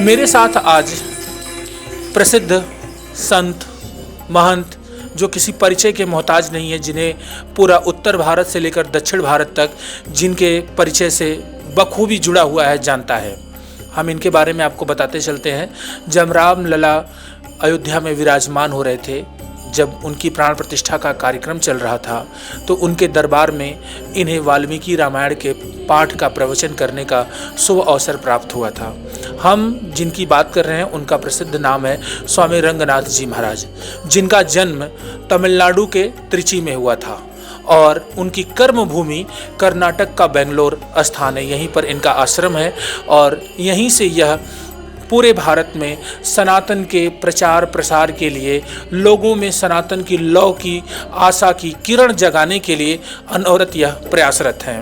मेरे साथ आज प्रसिद्ध संत महंत जो किसी परिचय के मोहताज नहीं है, जिन्हें पूरा उत्तर भारत से लेकर दक्षिण भारत तक जिनके परिचय से बखूबी जुड़ा हुआ है, जानता है। हम इनके बारे में आपको बताते चलते हैं। जब राम लला अयोध्या में विराजमान हो रहे थे, जब उनकी प्राण प्रतिष्ठा का कार्यक्रम चल रहा था, तो उनके दरबार में इन्हें वाल्मीकि रामायण के पाठ का प्रवचन करने का शुभ अवसर प्राप्त हुआ था। हम जिनकी बात कर रहे हैं उनका प्रसिद्ध नाम है स्वामी रंगनाथ जी महाराज, जिनका जन्म तमिलनाडु के त्रिची में हुआ था और उनकी कर्म भूमि कर्नाटक का बेंगलोर स्थान है। यहीं पर इनका आश्रम है और यहीं से यह पूरे भारत में सनातन के प्रचार प्रसार के लिए, लोगों में सनातन की लौ की आशा की किरण जगाने के लिए अनवरत यह प्रयासरत हैं।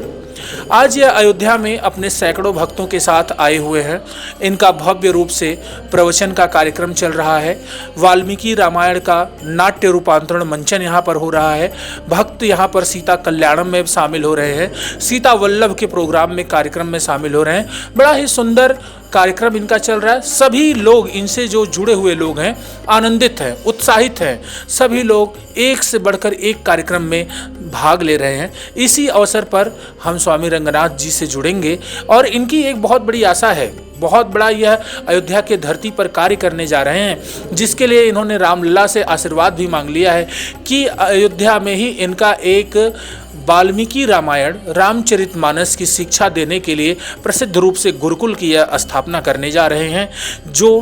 आज यह अयोध्या में अपने सैकड़ों भक्तों के साथ आए हुए हैं। इनका भव्य रूप से प्रवचन का कार्यक्रम चल रहा है। वाल्मीकि रामायण का नाट्य रूपांतरण मंचन यहाँ पर हो रहा है। भक्त यहाँ पर सीता कल्याणम में शामिल हो रहे हैं, सीता वल्लभ के प्रोग्राम में कार्यक्रम में शामिल हो रहे हैं। बड़ा ही सुंदर कार्यक्रम इनका चल रहा है। सभी लोग, इनसे जो जुड़े हुए लोग हैं, आनंदित हैं, उत्साहित हैं। सभी लोग एक से बढ़कर एक कार्यक्रम में भाग ले रहे हैं। इसी अवसर पर हम स्वामी रंगनाथ जी से जुड़ेंगे और इनकी एक बहुत बड़ी आशा है, बहुत बड़ा यह अयोध्या के धरती पर कार्य करने जा रहे हैं, जिसके लिए इन्होंने रामलला से आशीर्वाद भी मांग लिया है कि अयोध्या में ही इनका एक वाल्मीकि रामायण रामचरितमानस की शिक्षा देने के लिए प्रसिद्ध रूप से गुरुकुल की यह स्थापना करने जा रहे हैं, जो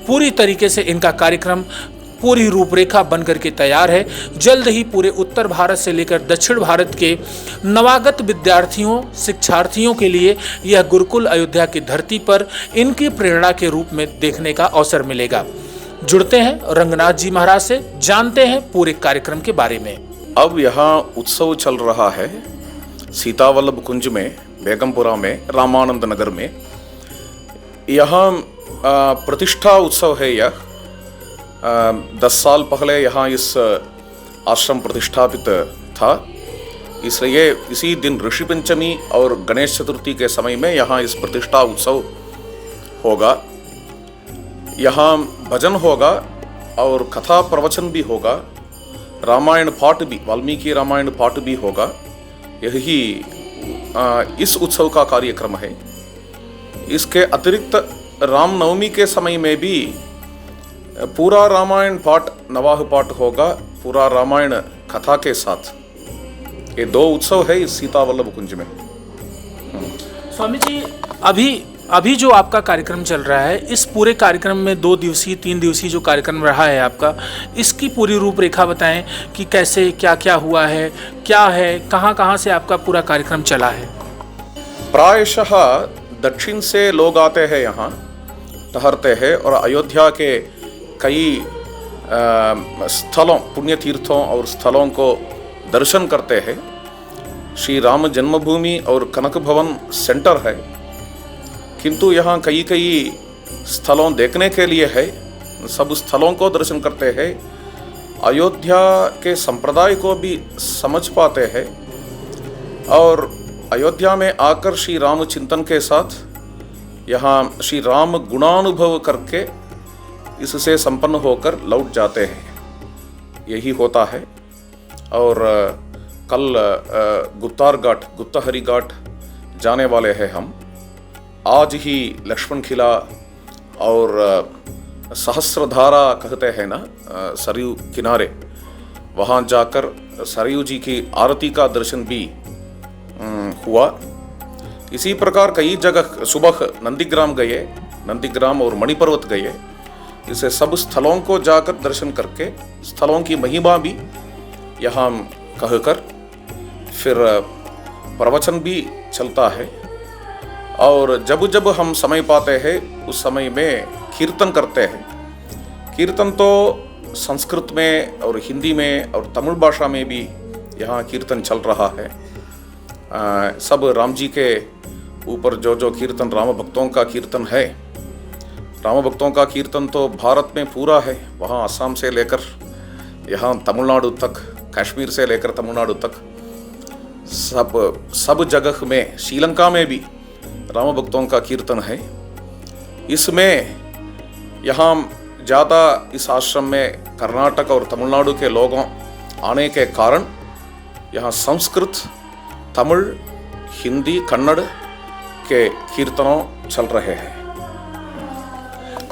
पूरी तरीके से इनका कार्यक्रम पूरी रूपरेखा बन करके तैयार है। जल्द ही पूरे उत्तर भारत से लेकर दक्षिण भारत के नवागत विद्यार्थियों, शिक्षार्थियों के लिए यह गुरुकुल अयोध्या की धरती पर इनकी प्रेरणा के रूप में देखने का अवसर मिलेगा। जुड़ते हैं रंगनाथ जी महाराज से, जानते हैं पूरे कार्यक्रम के बारे में। अब यहाँ उत्सव चल रहा है सीतावल्लभ कुंज में, बेगमपुरा में, रामानंद नगर में। यहाँ प्रतिष्ठा उत्सव है। यह 10 साल पहले यहाँ इस आश्रम प्रतिष्ठापित था, इसलिए इसी दिन ऋषि पंचमी और गणेश चतुर्थी के समय में यहाँ इस प्रतिष्ठा उत्सव होगा। यहाँ भजन होगा और कथा प्रवचन भी होगा, रामायण पाठ भी, वाल्मीकि रामायण पाठ भी होगा। यही इस उत्सव का कार्यक्रम है। इसके अतिरिक्त रामनवमी के समय में भी पूरा रामायण पाठ, नवाह पाठ होगा, पूरा रामायण कथा के साथ। ये 2 उत्सव है इस सीतावल्लभ कुंज में। स्वामी जी, अभी जो आपका कार्यक्रम चल रहा है, इस पूरे कार्यक्रम में 2 दिवसीय 3 दिवसीय जो कार्यक्रम रहा है आपका, इसकी पूरी रूपरेखा बताएं कि कैसे, क्या क्या हुआ है, क्या है, कहाँ कहाँ से आपका पूरा कार्यक्रम चला है। प्रायशः दक्षिण से लोग आते हैं, यहाँ ठहरते हैं और अयोध्या के कई स्थलों, पुण्य तीर्थों और स्थलों को दर्शन करते हैं। श्री राम जन्मभूमि और कनक भवन सेंटर है, किंतु यहाँ कई स्थलों देखने के लिए है। सब स्थलों को दर्शन करते हैं, अयोध्या के संप्रदाय को भी समझ पाते हैं और अयोध्या में आकर श्री राम चिंतन के साथ यहाँ श्री राम गुणानुभव करके इससे संपन्न होकर लौट जाते हैं। यही होता है। और कल गुप्तार घाट, गुप्तहरी घाट जाने वाले हैं हम। आज ही लक्ष्मण किला और सहस्रधारा कहते हैं ना, सरयू किनारे, वहाँ जाकर सरयू जी की आरती का दर्शन भी हुआ। इसी प्रकार कई जगह सुबह नंदीग्राम गए, नंदीग्राम और मणिपर्वत गए। इसे सब स्थलों को जाकर दर्शन करके स्थलों की महिमा भी यहाँ कहकर फिर प्रवचन भी चलता है। और जब जब हम समय पाते हैं उस समय में कीर्तन करते हैं। कीर्तन तो संस्कृत में और हिंदी में और तमिल भाषा में भी यहाँ कीर्तन चल रहा है। सब राम जी के ऊपर जो जो कीर्तन, राम भक्तों का कीर्तन है, राम भक्तों का कीर्तन तो भारत में पूरा है। वहाँ असम से लेकर यहाँ तमिलनाडु तक, कश्मीर से लेकर तमिलनाडु तक सब जगह में, श्रीलंका में भी राम भक्तों का कीर्तन है। इसमें यहाँ ज़्यादा इस आश्रम में कर्नाटक और तमिलनाडु के लोगों आने के कारण यहाँ संस्कृत, तमिल, हिंदी, कन्नड़ के कीर्तनों चल रहे हैं।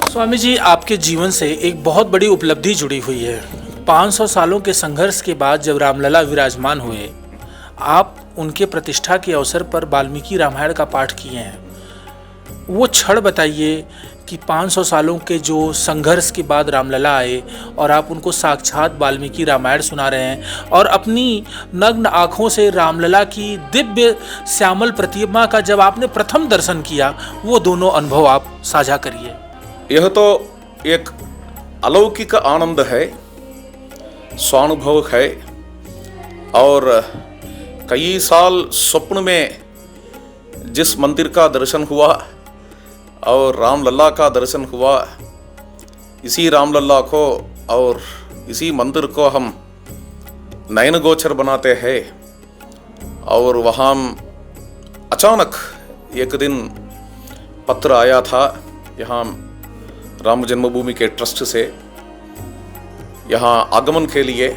स्वामी जी, आपके जीवन से एक बहुत बड़ी उपलब्धि जुड़ी हुई है। 500 सालों के संघर्ष के बाद जब रामलला विराजमान हुए, आप उनके प्रतिष्ठा के अवसर पर वाल्मीकि रामायण का पाठ किए हैं। वो क्षण बताइए कि 500 सालों के जो संघर्ष के बाद रामलला आए और आप उनको साक्षात वाल्मीकि रामायण सुना रहे हैं और अपनी नग्न आँखों से रामलला की दिव्य श्यामल प्रतिमा का जब आपने प्रथम दर्शन किया, वो दोनों अनुभव आप साझा करिए। यह तो एक अलौकिक आनंद है, स्वानुभव है। और कई साल स्वप्न में जिस मंदिर का दर्शन हुआ और रामलला का दर्शन हुआ, इसी रामलला को और इसी मंदिर को हम नयन गोचर बनाते हैं। और वहाँ अचानक एक दिन पत्र आया था यहाँ राम जन्मभूमि के ट्रस्ट से, यहाँ आगमन के लिए।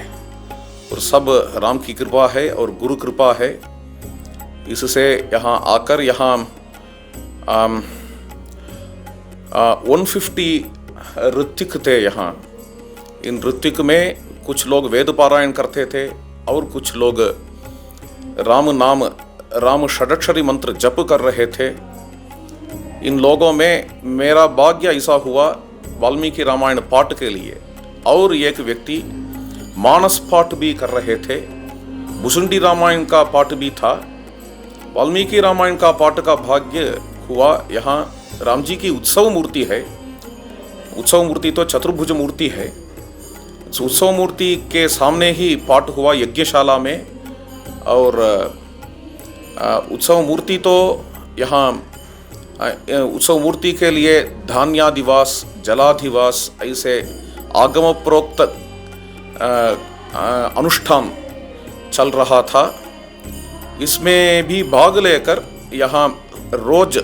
और सब राम की कृपा है और गुरु कृपा है। इससे यहाँ आकर यहाँ 150 ऋत्विक थे यहाँ। इन ऋत्विक में कुछ लोग वेद पारायण करते थे और कुछ लोग राम नाम, राम षडक्षरी मंत्र जप कर रहे थे। इन लोगों में मेरा भाग्य ऐसा हुआ वाल्मीकि रामायण पाठ के लिए। और एक व्यक्ति मानस पाठ भी कर रहे थे, भुसुंडी रामायण का पाठ भी था। वाल्मीकि रामायण का पाठ का भाग्य हुआ। यहाँ राम जी की उत्सव मूर्ति है। उत्सव मूर्ति तो चतुर्भुज मूर्ति है। उत्सव मूर्ति के सामने ही पाठ हुआ यज्ञशाला में। और उत्सव मूर्ति तो यहाँ उत्सव मूर्ति के लिए धान्यादिवास, जलाधिवास ऐसे आगम प्रोक्त अनुष्ठान चल रहा था। इसमें भी भाग लेकर यहाँ रोज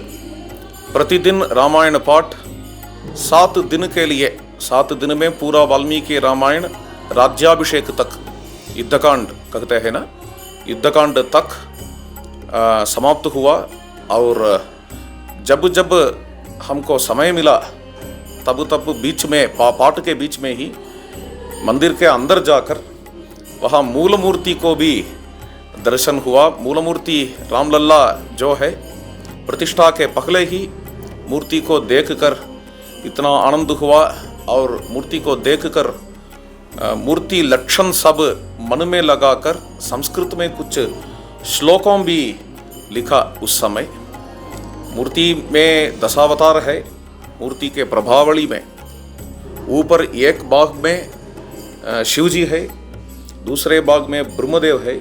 प्रतिदिन रामायण पाठ 7 दिन के लिए, 7 दिन में पूरा वाल्मीकि रामायण राज्याभिषेक तक, युद्धकांड कहते हैं ना, युद्धकांड तक समाप्त हुआ। और जब जब हमको समय मिला तब तब बीच में पाठ के बीच में ही मंदिर के अंदर जाकर वहाँ मूल मूर्ति को भी दर्शन हुआ। मूल मूर्ति रामलला जो है, प्रतिष्ठा के पहले ही मूर्ति को देखकर इतना आनंद हुआ। और मूर्ति को देखकर मूर्ति लक्षण सब मन में लगाकर संस्कृत में कुछ श्लोकों भी लिखा। उस समय मूर्ति में दशावतार है। मूर्ति के प्रभावली में ऊपर एक भाग में शिव जी है, दूसरे भाग में ब्रह्मदेव है,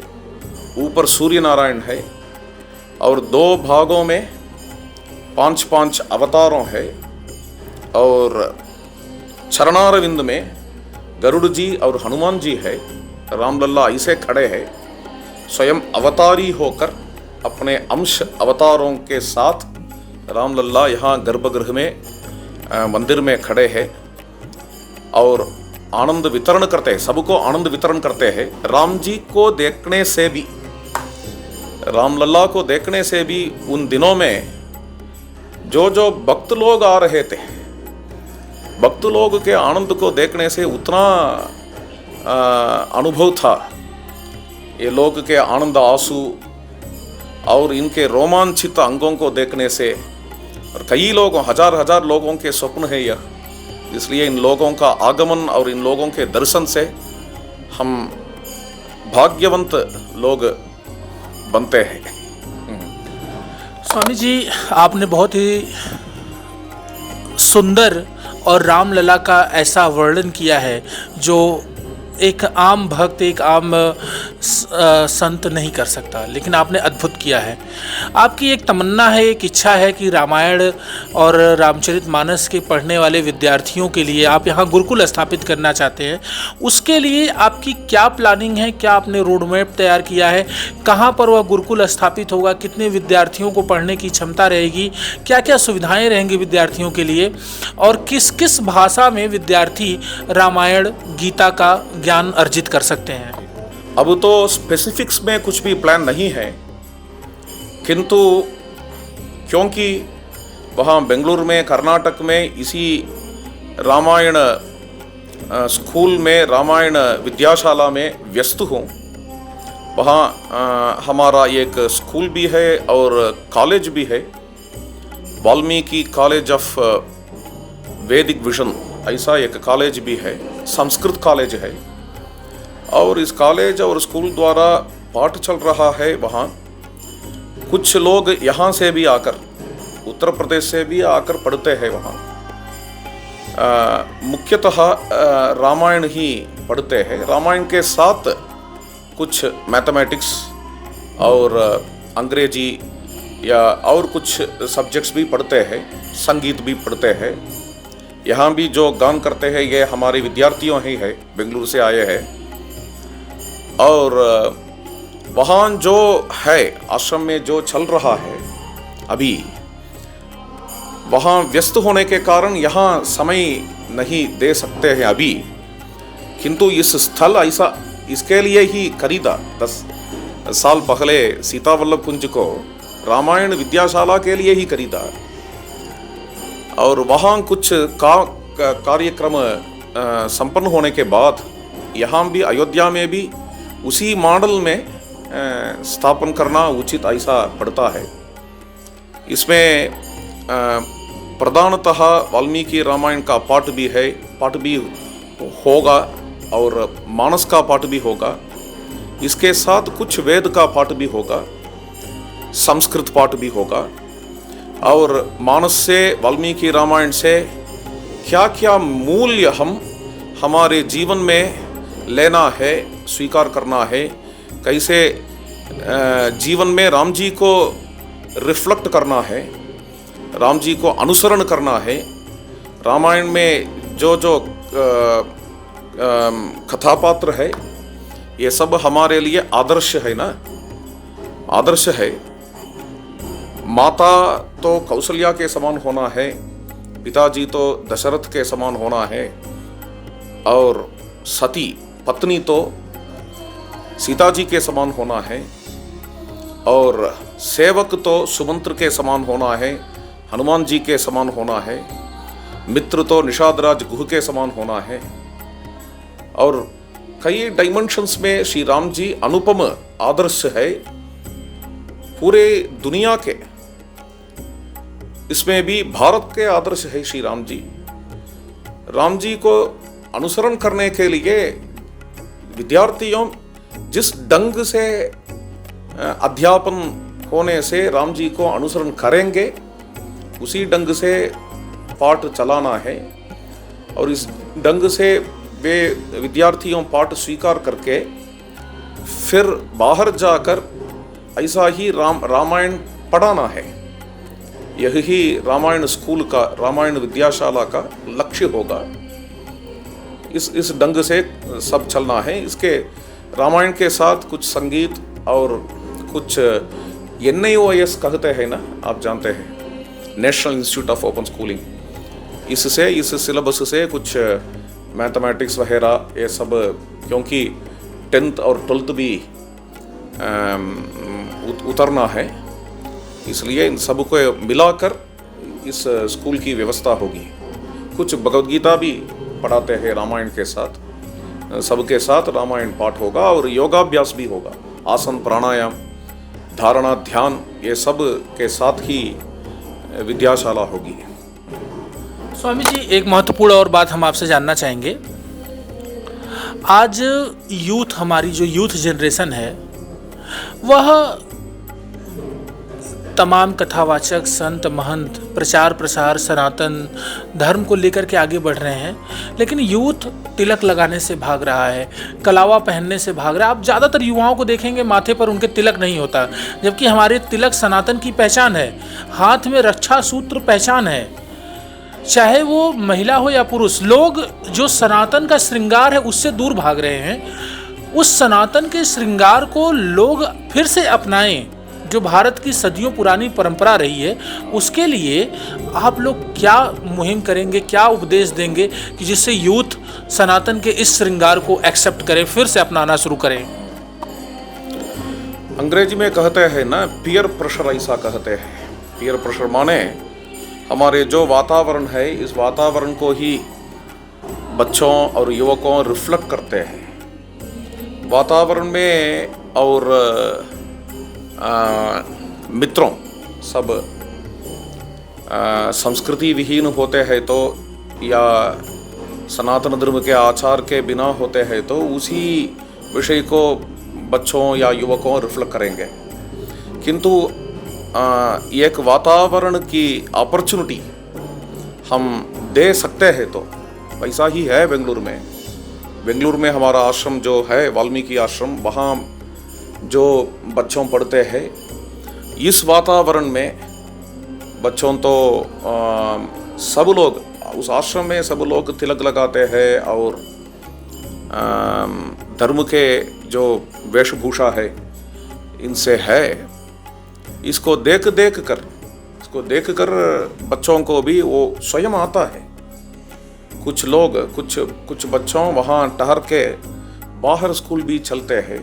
ऊपर सूर्य नारायण है। और 2 भागों में 5-5 अवतारों है। और चरणारविंद में गरुड़ जी और हनुमान जी है। रामलला ऐसे खड़े हैं, स्वयं अवतारी होकर अपने अंश अवतारों के साथ रामलला यहाँ गर्भगृह में मंदिर में खड़े हैं और आनंद वितरण करते हैं, सबको आनंद वितरण करते हैं। राम जी को देखने से भी, रामलला को देखने से भी उन दिनों में जो जो भक्त लोग आ रहे थे, भक्त लोग के आनंद को देखने से उतना अनुभव था, ये लोग के आनंद आंसू और इनके रोमांचित अंगों को देखने से, और कई लोगों, हजार लोगों के स्वप्न है यह, इसलिए इन लोगों का आगमन और इन लोगों के दर्शन से हम भाग्यवंत लोग बनते हैं। स्वामी जी, आपने बहुत ही सुंदर और रामलला का ऐसा वर्णन किया है जो एक आम भक्त, एक आम संत नहीं कर सकता, लेकिन आपने अद्भुत किया है। आपकी एक तमन्ना है, एक इच्छा है कि रामायण और रामचरितमानस के पढ़ने वाले विद्यार्थियों के लिए आप यहाँ गुरुकुल स्थापित करना चाहते हैं। उसके लिए आपकी क्या प्लानिंग है, क्या आपने रोड मैप तैयार किया है, कहाँ पर वह गुरुकुल स्थापित होगा, कितने विद्यार्थियों को पढ़ने की क्षमता रहेगी, क्या क्या सुविधाएँ रहेंगी विद्यार्थियों के लिए, और किस किस भाषा में विद्यार्थी रामायण गीता का ज्ञान अर्जित कर सकते हैं? अब तो स्पेसिफिक्स में कुछ भी प्लान नहीं है, किंतु क्योंकि वहाँ बेंगलुरु में, कर्नाटक में इसी रामायण स्कूल में, रामायण विद्याशाला में व्यस्त हूँ, वहाँ हमारा एक स्कूल भी है और कॉलेज भी है, वाल्मीकि कॉलेज ऑफ वैदिक विजन, ऐसा एक कॉलेज भी है, संस्कृत कॉलेज है, और इस कॉलेज और स्कूल द्वारा पाठ चल रहा है। वहाँ कुछ लोग यहाँ से भी आकर, उत्तर प्रदेश से भी आकर पढ़ते हैं वहाँ। मुख्यतः रामायण ही पढ़ते हैं, रामायण के साथ कुछ मैथमेटिक्स और अंग्रेजी या और कुछ सब्जेक्ट्स भी पढ़ते हैं, संगीत भी पढ़ते हैं। यहाँ भी जो गान करते हैं ये हमारे विद्यार्थियों ही है, बेंगलुरु से आए हैं। और वहाँ जो है आश्रम में जो चल रहा है अभी, वहाँ व्यस्त होने के कारण यहाँ समय नहीं दे सकते हैं अभी, किंतु इस स्थल ऐसा इसके लिए ही खरीदा 10 साल पहले सीता वल्लभ कुंज को रामायण विद्याशाला के लिए ही खरीदा, और वहाँ कुछ कार्यक्रम संपन्न होने के बाद यहाँ भी अयोध्या में भी उसी मॉडल में स्थापन करना उचित ऐसा पड़ता है। इसमें प्रधानतः वाल्मीकि रामायण का पाठ भी है, पाठ भी होगा और मानस का पाठ भी होगा, इसके साथ कुछ वेद का पाठ भी होगा, संस्कृत पाठ भी होगा, और मानस से, वाल्मीकि रामायण से क्या क्या मूल्य हम हमारे जीवन में लेना है, स्वीकार करना है, कैसे जीवन में राम जी को रिफ्लेक्ट करना है, राम जी को अनुसरण करना है। रामायण में जो जो कथापात्र है ये सब हमारे लिए आदर्श है ना, आदर्श है। माता तो कौशल्या के समान होना है, पिताजी तो दशरथ के समान होना है, और सती पत्नी तो सीता जी के समान होना है, और सेवक तो सुमंत्र के समान होना है, हनुमान जी के समान होना है, मित्र तो निषादराज गुह के समान होना है, और कई डायमेंशंस में श्री राम जी अनुपम आदर्श है पूरे दुनिया के। इसमें भी भारत के आदर्श है श्री राम जी। राम जी को अनुसरण करने के लिए विद्यार्थियों जिस ढंग से अध्यापन होने से राम जी को अनुसरण करेंगे उसी ढंग से पाठ चलाना है, और इस ढंग से वे विद्यार्थियों पाठ स्वीकार करके फिर बाहर जाकर ऐसा ही रामायण पढ़ाना है। यही रामायण स्कूल का, रामायण विद्याशाला का लक्ष्य होगा। इस ढंग से सब चलना है। इसके रामायण के साथ कुछ संगीत और कुछ NIOS कहते हैं ना, आप जानते हैं, national institute of open schooling, इससे इस सिलेबस से कुछ मैथमेटिक्स वगैरह ये सब, क्योंकि 10th और 12th भी उतरना है, इसलिए इन सब को मिलाकर इस स्कूल की व्यवस्था होगी। कुछ भगवद गीता भी पढ़ाते हैं रामायण के साथ, सबके साथ रामायण पाठ होगा और योगाभ्यास भी होगा। आसन, प्राणायाम, धारणा, ध्यान, ये सब के साथ ही विद्याशाला होगी। स्वामी जी, एक महत्वपूर्ण और बात हम आपसे जानना चाहेंगे। आज यूथ, हमारी जो यूथ जनरेशन है, वह तमाम कथावाचक, संत, महंत, प्रचार प्रसार सनातन धर्म को लेकर के आगे बढ़ रहे हैं, लेकिन यूथ तिलक लगाने से भाग रहा है, कलावा पहनने से भाग रहा है। आप ज़्यादातर युवाओं को देखेंगे माथे पर उनके तिलक नहीं होता, जबकि हमारे तिलक सनातन की पहचान है। हाथ में रक्षा सूत्र पहचान है। चाहे वो महिला हो या पुरुष, लोग जो सनातन का श्रृंगार है उससे दूर भाग रहे हैं। उस सनातन के श्रृंगार को लोग फिर से अपनाएं, जो भारत की सदियों पुरानी परंपरा रही है। उसके लिए आप लोग क्या मुहिम करेंगे, क्या उपदेश देंगे कि जिससे यूथ सनातन के इस श्रृंगार को एक्सेप्ट करें, फिर से अपनाना शुरू करें? अंग्रेजी में कहते हैं ना, पीयर प्रेशर, ऐसा कहते हैं। पीयर प्रेशर माने हमारे जो वातावरण है, इस वातावरण को ही बच्चों और युवकों रिफ्लेक्ट करते हैं। वातावरण में और मित्रों सब संस्कृति विहीन होते हैं तो, या सनातन धर्म के आचार के बिना होते हैं तो उसी विषय को बच्चों या युवकों रिफ्लेक्ट करेंगे। किंतु एक वातावरण की अपॉर्चुनिटी हम दे सकते हैं तो वैसा ही है बेंगलुरु में हमारा आश्रम जो है, वाल्मीकि आश्रम, वहाँ जो बच्चों पढ़ते हैं, इस वातावरण में बच्चों तो सब लोग उस आश्रम में सब लोग तिलक लगाते हैं और धर्म के जो वेशभूषा है इनसे है। इसको देख कर बच्चों को भी वो स्वयं आता है। कुछ लोग, कुछ बच्चों वहाँ ठहर के बाहर स्कूल भी चलते हैं।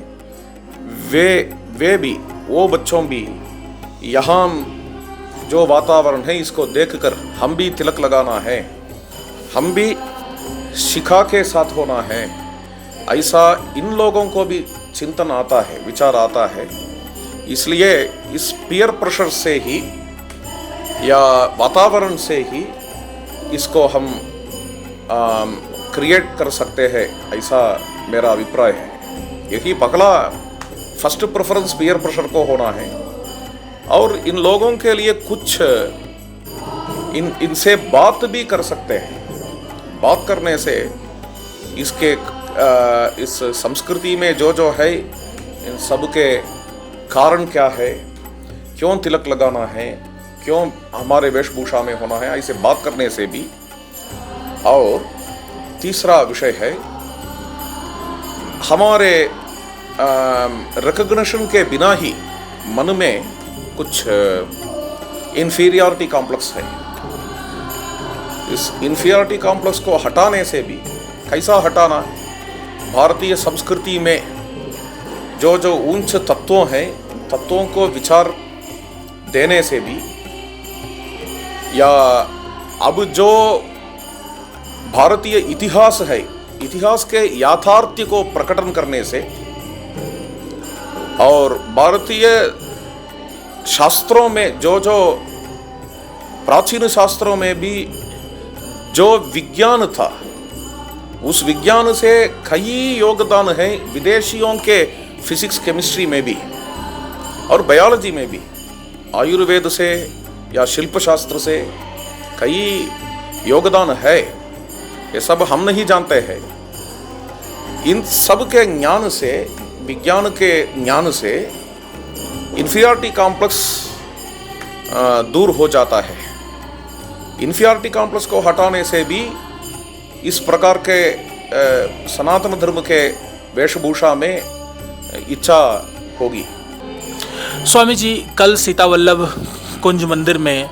वे भी, वो बच्चों भी यहाँ जो वातावरण है इसको देखकर हम भी तिलक लगाना है, हम भी शिखा के साथ होना है, ऐसा इन लोगों को भी चिंतन आता है, विचार आता है। इसलिए इस पीयर प्रेशर से ही या वातावरण से ही इसको हम क्रिएट कर सकते हैं, ऐसा मेरा अभिप्राय है। यही पकड़ा फर्स्ट प्रेफरेंस पीयर प्रेशर को होना है। और इन लोगों के लिए कुछ इनसे बात भी कर सकते हैं। बात करने से इसके इस संस्कृति में जो है, इन सब के कारण क्या है, क्यों तिलक लगाना है, क्यों हमारे वेशभूषा में होना है, ऐसे बात करने से भी। और तीसरा विषय है, हमारे रिकॉग्निशन के बिना ही मन में कुछ इंफीरियरिटी कॉम्प्लेक्स है। इस इंफीरियरिटी कॉम्प्लेक्स को हटाने से भी, कैसा हटाना, भारतीय संस्कृति में जो ऊंच तत्वों हैं, तत्वों को विचार देने से भी, या अब जो भारतीय इतिहास है, इतिहास के याथार्थ्य को प्रकटन करने से, और भारतीय शास्त्रों में जो प्राचीन शास्त्रों में भी जो विज्ञान था, उस विज्ञान से कई योगदान है विदेशियों के फिजिक्स, केमिस्ट्री में भी और बायोलॉजी में भी, आयुर्वेद से या शिल्प शास्त्र से कई योगदान है। ये सब हम नहीं जानते हैं। इन सब के ज्ञान से, विज्ञान के ज्ञान से इंफीरियरिटी कॉम्प्लेक्स दूर हो जाता है। इंफीरियरिटी कॉम्प्लेक्स को हटाने से भी इस प्रकार के सनातन धर्म के वेशभूषा में इच्छा होगी। स्वामी जी, कल सीतावल्लभ कुंज मंदिर में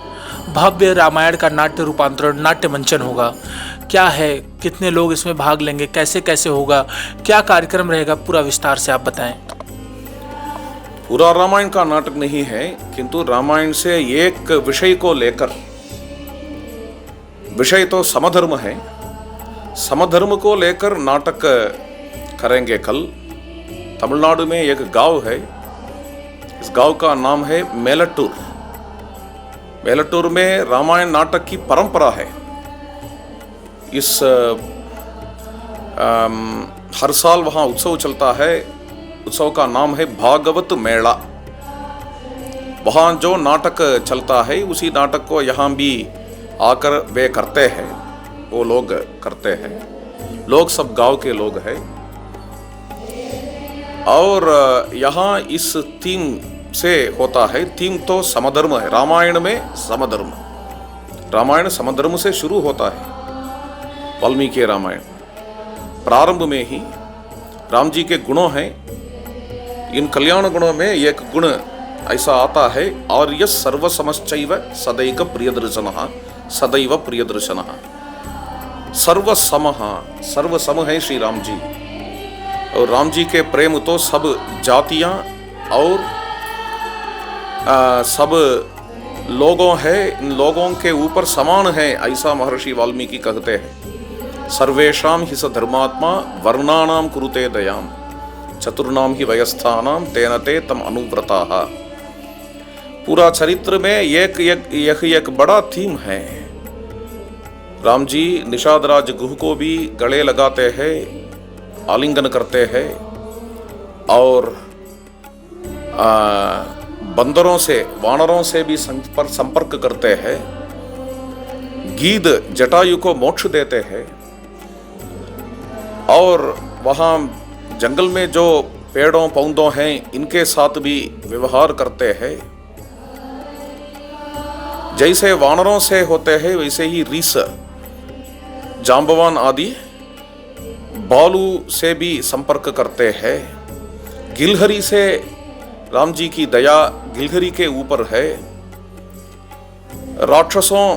भव्य रामायण का नाट्य रूपांतरण, नाट्य मंचन होगा। क्या है, कितने लोग इसमें भाग लेंगे, कैसे कैसे होगा, क्या कार्यक्रम रहेगा, पूरा विस्तार से आप बताएं। पूरा रामायण का नाटक नहीं है, किंतु रामायण से एक विषय को लेकर, विषय तो समधर्म है, समधर्म को लेकर नाटक करेंगे कल। तमिलनाडु में एक गांव है, इस गांव का नाम है मेलटूर। मेलटूर में रामायण नाटक की परंपरा है। इस हर साल वहाँ उत्सव चलता है। उत्सव का नाम है भागवत मेला। वहाँ जो नाटक चलता है उसी नाटक को यहाँ भी आकर वे करते हैं, वो लोग करते हैं। लोग सब गांव के लोग हैं। और यहाँ इस थीम से होता है। थीम तो समधर्म है। रामायण में समधर्म, रामायण समधर्म से शुरू होता है। वाल्मीकि रामायण प्रारंभ में ही राम जी के गुणों हैं। इन कल्याण गुणों में एक गुण ऐसा आता है, आर्य सर्वसमश्चैव सदैव प्रियदर्शनः, सदैव प्रियदर्शनः। सर्वसमः, सर्वसम है श्री राम जी। और राम जी के प्रेम तो सब जातियां और सब लोगों है, इन लोगों के ऊपर समान है, ऐसा महर्षि वाल्मीकि कहते हैं। सर्वेषां हि स धर्मात्मा वर्णानां कुरुते दयाम, चतुर्णाम ही वयस्थानां तेन ते तम अनुव्रताः। पूरा चरित्र में एक बड़ा थीम है। राम जी निषादराज गुह को भी गले लगाते हैं, आलिंगन करते हैं और बंदरों से, वानरों से भी संपर्क करते हैं। गीध जटायु को मोक्ष देते हैं। और वहाँ जंगल में जो पेड़ों पौधों हैं इनके साथ भी व्यवहार करते हैं। जैसे वानरों से होते हैं वैसे ही रीस, जांबवान आदि बालू से भी संपर्क करते हैं। गिलहरी से राम जी की दया गिलहरी के ऊपर है। राक्षसों,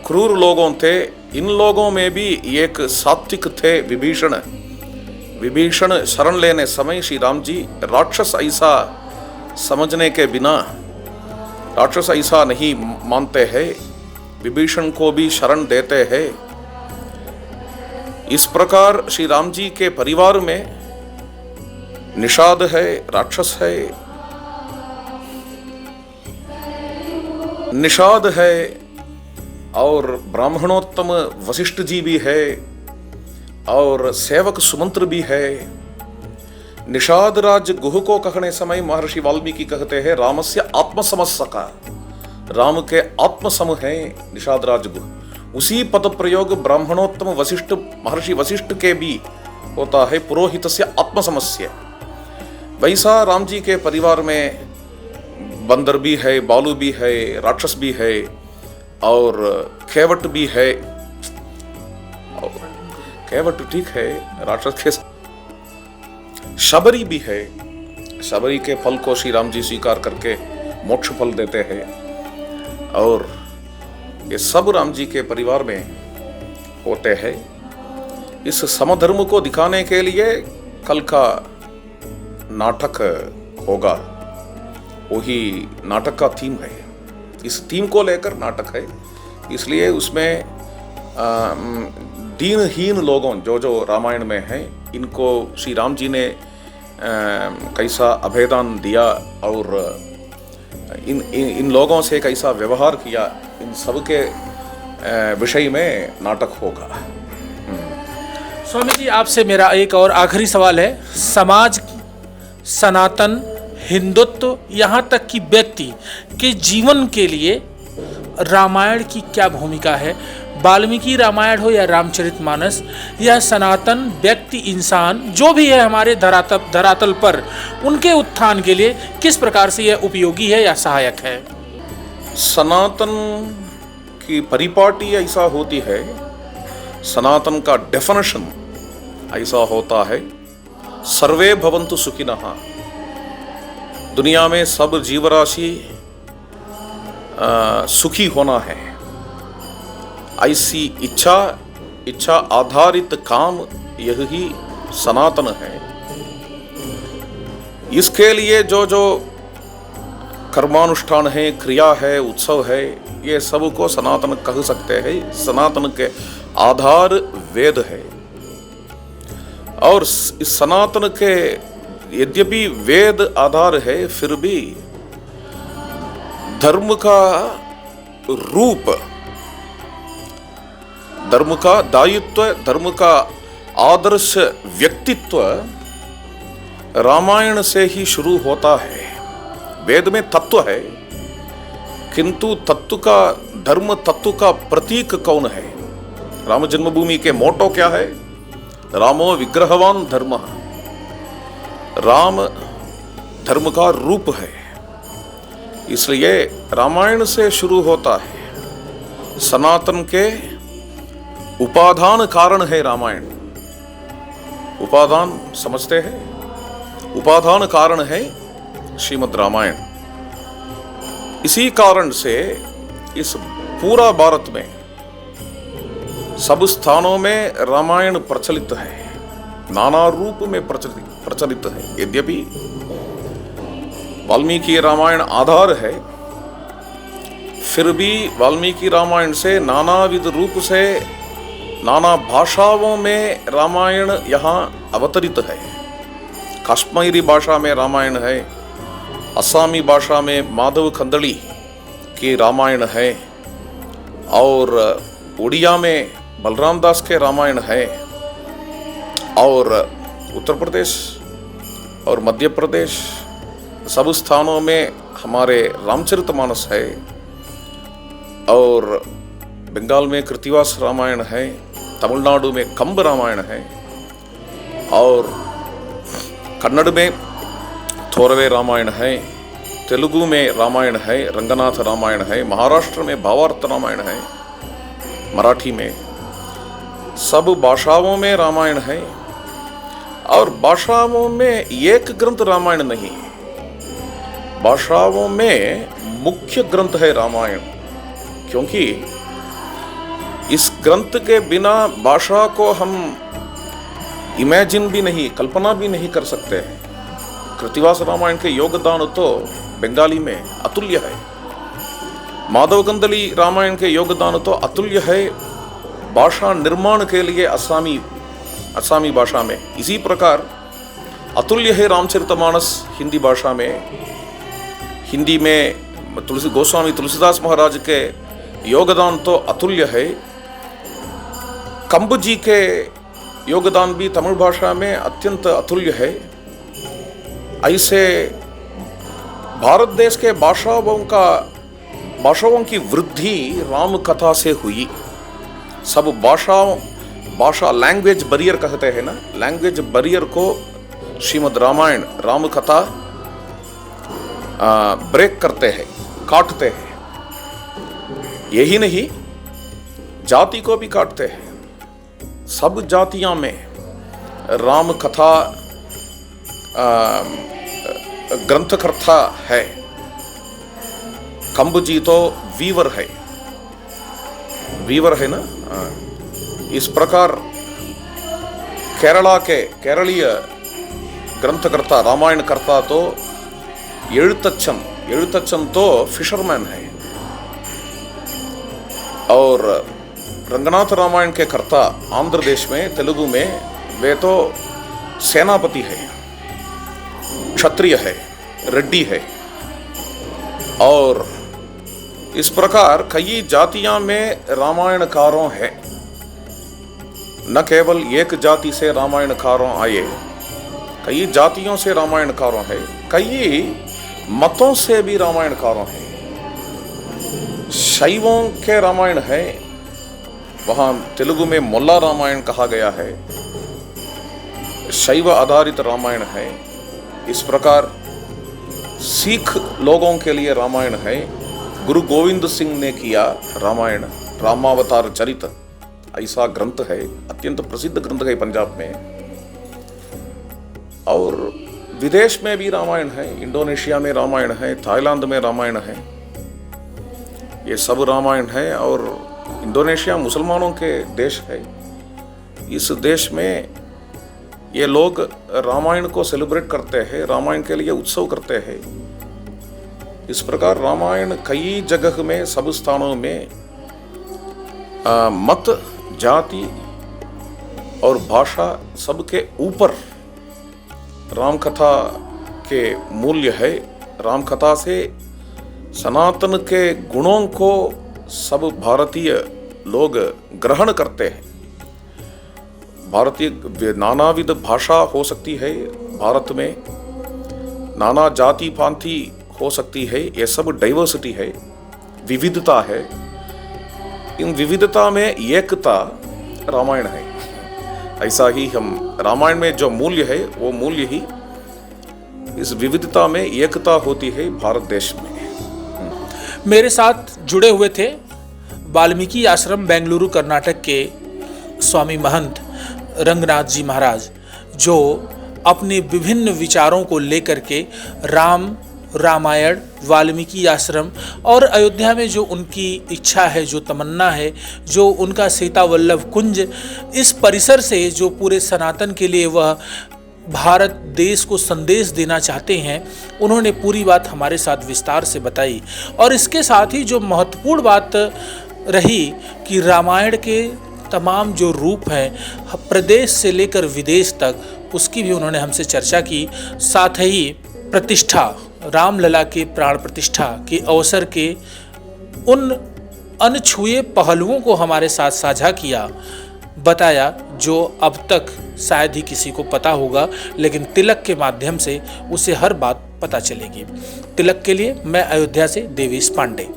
क्रूर लोगों थे, इन लोगों में भी एक सात्विक थे, विभीषण। विभीषण शरण लेने समय श्री राम जी राक्षस ऐसा समझने के बिना, राक्षस ऐसा नहीं मानते हैं, विभीषण को भी शरण देते हैं। इस प्रकार श्री राम जी के परिवार में निषाद है, राक्षस है, निषाद है और ब्राह्मणोत्तम वशिष्ठ जी भी है और सेवक सुमंत्र भी है। निषाद राज गुह को कहने समय महर्षि वाल्मीकि कहते हैं रामस्य आत्मसमस्सका, राम के आत्मसम है निषाद राज गुह। उसी पद प्रयोग ब्राह्मणोत्तम वशिष्ठ, महर्षि वशिष्ठ के भी होता है पुरोहितस्य आत्मसमस्य। वैसा राम जी के परिवार में बंदर भी है, बालू भी है, राक्षस भी है और केवट भी है। केवट ठीक है, राक्षस के शबरी भी है। शबरी के फल को श्री राम जी स्वीकार करके मोक्ष फल देते हैं। और ये सब राम जी के परिवार में होते हैं। इस समधर्म को दिखाने के लिए कल का नाटक होगा, वही नाटक का थीम है। इस थीम को लेकर नाटक है, इसलिए उसमें दीनहीन लोगों जो रामायण में हैं, इनको श्री राम जी ने कैसा अभेदान दिया और इन लोगों से कैसा व्यवहार किया, इन सब के विषय में नाटक होगा। स्वामी जी, आपसे मेरा एक और आखिरी सवाल है। समाज, सनातन हिंदुत्व, यहाँ तक कि व्यक्ति के जीवन के लिए रामायण की क्या भूमिका है? वाल्मीकि रामायण हो या रामचरितमानस, यह सनातन व्यक्ति, इंसान जो भी है हमारे धरातल पर, उनके उत्थान के लिए किस प्रकार से यह उपयोगी है या सहायक है? सनातन की परिपाटी ऐसा होती है, सनातन का डेफिनेशन ऐसा होता है, सर्वे भवन्तु सुखिनः। दुनिया में सब जीवराशि सुखी होना है, ऐसी इच्छा आधारित काम यह ही सनातन है। इसके लिए जो कर्मानुष्ठान है, क्रिया है, उत्सव है, ये सब को सनातन कह सकते हैं। सनातन के आधार वेद है। और इस सनातन के यद्यपि वेद आधार है, फिर भी धर्म का रूप, धर्म का दायित्व, धर्म का आदर्श व्यक्तित्व रामायण से ही शुरू होता है। वेद में तत्व है, किंतु तत्व का, धर्म तत्व का प्रतीक कौन है? राम जन्मभूमि के मोटो क्या है? रामो विग्रहवान धर्म। राम धर्म का रूप है, इसलिए रामायण से शुरू होता है। सनातन के उपादान कारण है रामायण। उपादान समझते हैं? उपादान कारण है श्रीमद् रामायण। इसी कारण से इस पूरा भारत में सब स्थानों में रामायण प्रचलित है, नाना रूप में प्रचलित है। यद्यपि वाल्मीकि रामायण आधार है, फिर भी वाल्मीकि रामायण से नानाविध रूप से, नाना भाषाओं में रामायण यहाँ अवतरित है। कश्मीरी भाषा में रामायण है, असमी भाषा में माधव खंदड़ी की रामायण है, और उड़िया में बलराम दास के रामायण है, और उत्तर प्रदेश और मध्य प्रदेश सब स्थानों में हमारे रामचरितमानस है, और बंगाल में कृतिवास रामायण है, तमिलनाडु में कंब रामायण है, और कन्नड़ में थोरवे रामायण है, तेलुगु में रामायण है, रंगनाथ रामायण है, महाराष्ट्र में भावार्थ रामायण है, मराठी में, सब भाषाओं में रामायण है। और भाषाओं में एक ग्रंथ रामायण नहीं, भाषाओं में मुख्य ग्रंथ है रामायण, क्योंकि इस ग्रंथ के बिना भाषा को हम इमेजिन भी नहीं, कल्पना भी नहीं कर सकते। कृतिवास रामायण के योगदान तो बंगाली में अतुल्य है, माधव कंदली रामायण के योगदान तो अतुल्य है भाषा निर्माण के लिए असमी भाषा में। इसी प्रकार अतुल्य है रामचरितमानस हिंदी भाषा में। हिंदी में गोस्वामी तुलसीदास महाराज के योगदान तो अतुल्य है। कंब जी के योगदान भी तमिल भाषा में अत्यंत अतुल्य है। ऐसे भारत देश के भाषाओं की वृद्धि राम कथा से हुई। सब भाषा लैंग्वेज बैरियर कहते हैं ना, लैंग्वेज बैरियर को श्रीमद् रामायण राम कथा ब्रेक करते हैं, काटते हैं। यही नहीं, जाति को भी काटते हैं। सब जातियां में राम कथा ग्रंथकर्ता है। कंब जी तो वीवर है ना। इस प्रकार केरलीय ग्रंथकर्ता रामायण कर्ता तो एഴുത്തച്ഛन तो फिशरमैन है, और रंगनाथ रामायण के कर्ता आंध्र देश में तेलुगु में वे तो सेनापति है, क्षत्रिय है, रेड्डी है। और इस प्रकार कई जातियां में रामायणकारों है। न केवल एक जाति से रामायणकारों आए, कई जातियों से रामायणकारों है, कई मतों से भी रामायणकारों है। शैवों के रामायण है, वहां तेलुगु में मोल्ला रामायण कहा गया है, शैव आधारित रामायण है। इस प्रकार सिख लोगों के लिए रामायण है। गुरु गोविंद सिंह ने किया रामायण, रामावतार चरित ऐसा ग्रंथ है, अत्यंत प्रसिद्ध ग्रंथ है पंजाब में। और विदेश में भी रामायण है, इंडोनेशिया में रामायण है, थाईलैंड में रामायण है। ये सब रामायण है। और इंडोनेशिया मुसलमानों के देश है। इस देश में ये लोग रामायण को सेलिब्रेट करते हैं, रामायण के लिए उत्सव करते हैं। इस प्रकार रामायण कई जगह में, सब स्थानों में मत, जाति, और भाषा सबके ऊपर राम कथा के मूल्य है। राम कथा से सनातन के गुणों को सब भारतीय लोग ग्रहण करते हैं। भारतीय नानाविध भाषा हो सकती है, भारत में नाना जाति पांति हो सकती है, ये सब डाइवर्सिटी है, विविधता है। इन विविधता में एकता रामायण है। ऐसा ही हम रामायण में जो मूल्य है वो मूल्य ही इस विविधता में एकता होती है भारत देश में। मेरे साथ जुड़े हुए थे वाल्मीकि आश्रम बेंगलुरु कर्नाटक के स्वामी महंत रंगनाथ जी महाराज, जो अपने विभिन्न विचारों को लेकर के रामायण, वाल्मीकि आश्रम और अयोध्या में जो उनकी इच्छा है, जो तमन्ना है, जो उनका सीता वल्लभ कुंज, इस परिसर से जो पूरे सनातन के लिए वह भारत देश को संदेश देना चाहते हैं, उन्होंने पूरी बात हमारे साथ विस्तार से बताई। और इसके साथ ही जो महत्वपूर्ण बात रही कि रामायण के तमाम जो रूप हैं प्रदेश से लेकर विदेश तक, उसकी भी उन्होंने हमसे चर्चा की। साथ ही प्रतिष्ठा, रामलला के प्राण प्रतिष्ठा के अवसर के उन अनछुए पहलुओं को हमारे साथ साझा किया, बताया, जो अब तक शायद ही किसी को पता होगा, लेकिन तिलक के माध्यम से उसे हर बात पता चलेगी। तिलक के लिए मैं अयोध्या से देवेश पांडे।